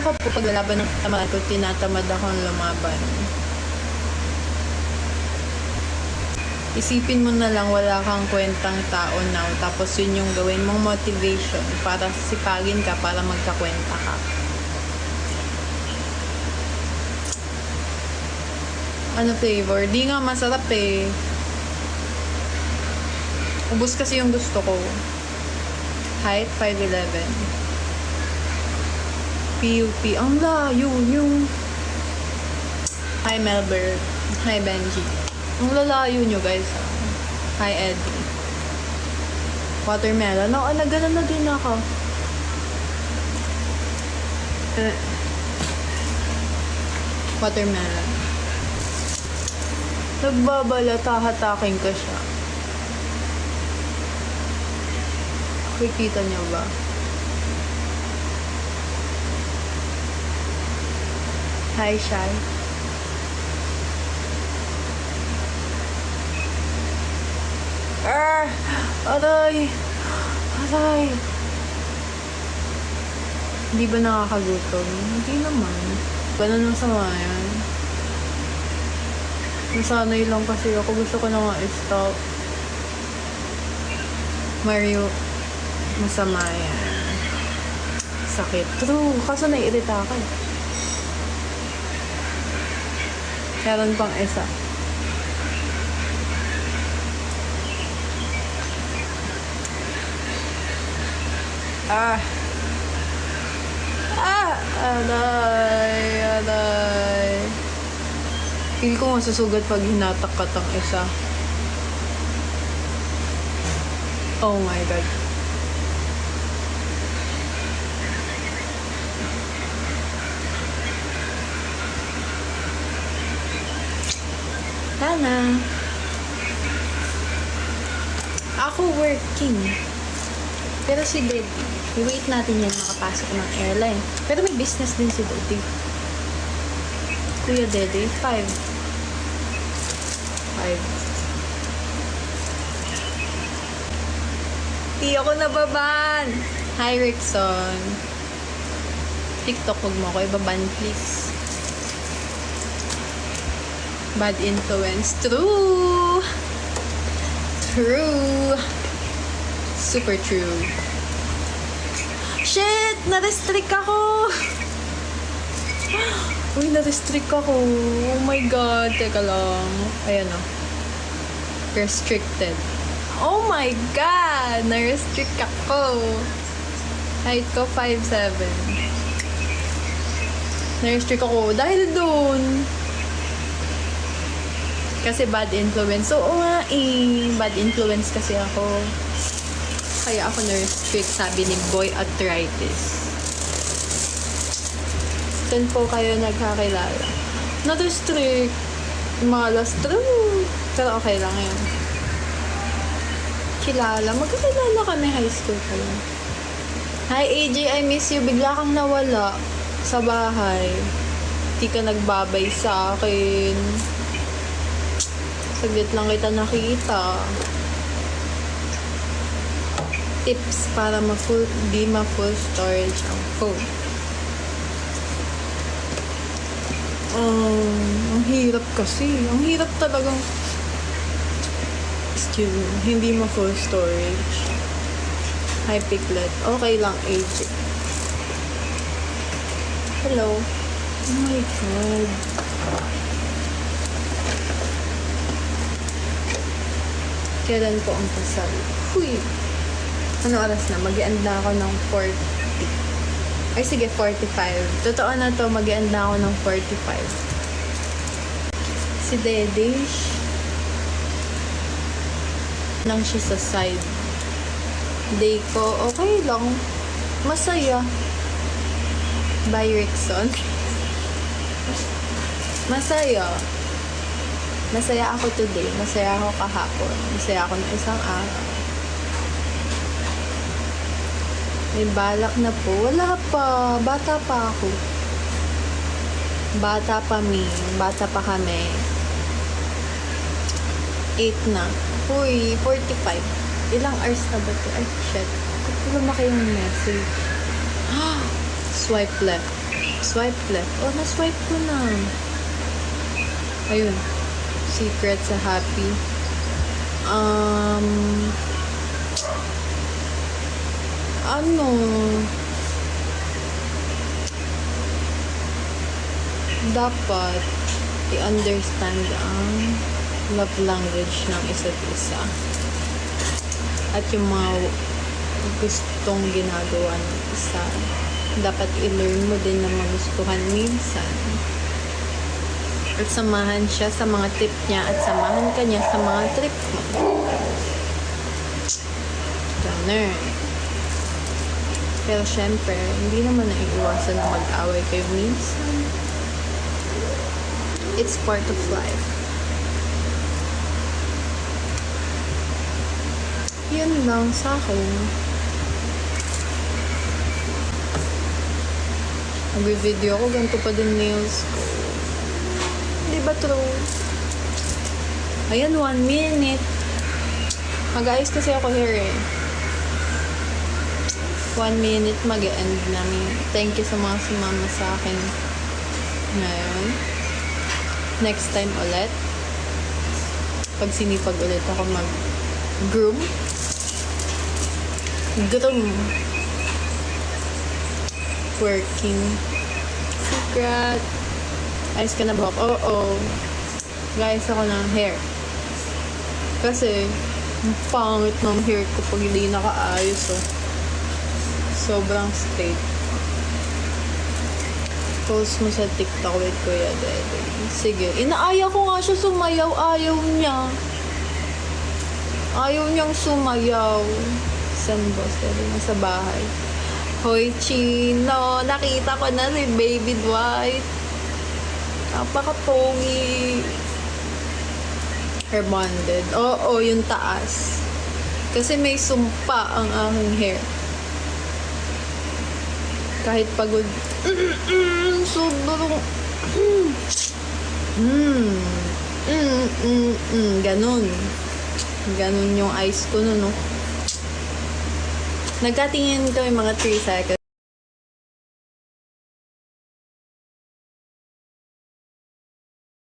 ka po paglalaban ng tamad ko, tinatamad akong lumaban. Isipin mo na lang wala kang kwentang tao now, tapos yun yung gawin mong motivation para sipagin ka, para magkakwenta ka. Ano flavor? Di nga masarap eh. Ubus kasi yung gusto ko. Height 5'11". PUP. Ang layo yung... Hi Melbert. Hi Benji. Ang lalayo nyo guys. Hi Eddie. Watermelon. Oo, nagana na din ako. Watermelon. Nagbabalata, hatakin ko siya. Kikita niyo ba? Hi, Shai. Aray! Aray! Hindi ba nakakagutom? Hindi naman. Ganun ang sama yan. Nasanay lang kasi ako. Gusto ko na nga i-stop. Mario, masama yan. Sakit. True. Kaso naiirita ka. Meron pang isa. Aday. Feel ko masusugat pag hinatak ka tang isa. Oh my God. Sana. Ako working. Pero si Daddy, i-wait natin yan makapasok ng airline. Pero may business din si Daddy. Kuya Daddy, 5. Di ako nababan. Hi, Rickson. TikTok, huwag mo ako ibaban, please. Bad influence. True. Super true. Shit! Na-restrict ako! Uy, na-restrict ako. Oh my God. Teka lang. Ayan o. Restricted. Oh my God! Na-restrict ako. Height ko 5'7". Na-restrict ako dahil dun. Kasi bad influence. Oo nga eh. Bad influence kasi ako. Kaya ako na-restrict, sabi ni Boy Arthritis. Saan po kayo nagkakilala? Na-restrict. Malas. True. Pero okay lang yun. Kilala. Magkakilala kami high school pa lang. Hi AJ, I miss you. Bigla kang nawala sa bahay. Di ka nagbabay sa akin. Saglit lang kita nakita. Tips para di ma-full storage ang phone. Ang hirap kasi. Ang hirap talagang hindi ma-full storage. Hi, Piglet. Okay lang, AJ. Hello. Oh my God. Kailan po ang kasal? Huy! Ano oras na? Mag-i-end na ako ng 40. Ay, sige, 45. Totoo na to, mag-i-end na ako ng 45. Si Dedish. Lang siya sa side. Day ko, okay lang. Masaya. Bye, Rickson. Masaya. Masaya ako today. Masaya ako kahapon. Masaya ako ng isang araw. May balak na po. Wala pa. Bata pa ako. Bata pa kami. 8 na. Uy, 45. Ilang hours na ba ito? Ay, shit. Ba't lumaki yung message? Swipe left. Swipe left. Oh, na-swipe ko na. Ayun. Secret sa Happy. Ano? Dapat i-understand ang love language ng isa't isa. At yung mga gustong ginagawa ng isa. Dapat i-learn mo din na magustuhan minsan. At samahan siya sa mga trip niya at samahan ka niya sa mga trip mo. Ganun. Pero syempre, hindi naman naiiwasan na mag-away kayo minsan. It's part of life. Yun lang sa akin. Nag-video ako, ganito pa din nails ko. Di ba true? Ayan, 1 minute. Mag-ayos kasi ako here eh. 1 minute mag-end namin. Thank you sa mga sumama sa akin ngayon. Next time ulit. Pag sinipag ulit ako mag-groom. Working. Secret. Ayos ka na ba? Oo. Guys, ako ng hair. Kasi, ang pangit ng hair ko pag hindi nakaayos, oh. Sobrang straight. Post mo sa TikTok with Kuya Dede. Sige. Inaaya ko nga siya sumayaw. Ayaw niya. Ayaw niyang sumayaw. Saan ba? Sabi na sa bahay. Hoy, Chino. Nakita ko na si Baby Dwight. Napaka-pogi. Hair bonded. Oo, yung taas. Kasi may sumpa ang aking hair. Kahit pagod. Sobrang. Ganon. Ganon yung eyes ko no. Nagkatingin kami mga 3 seconds.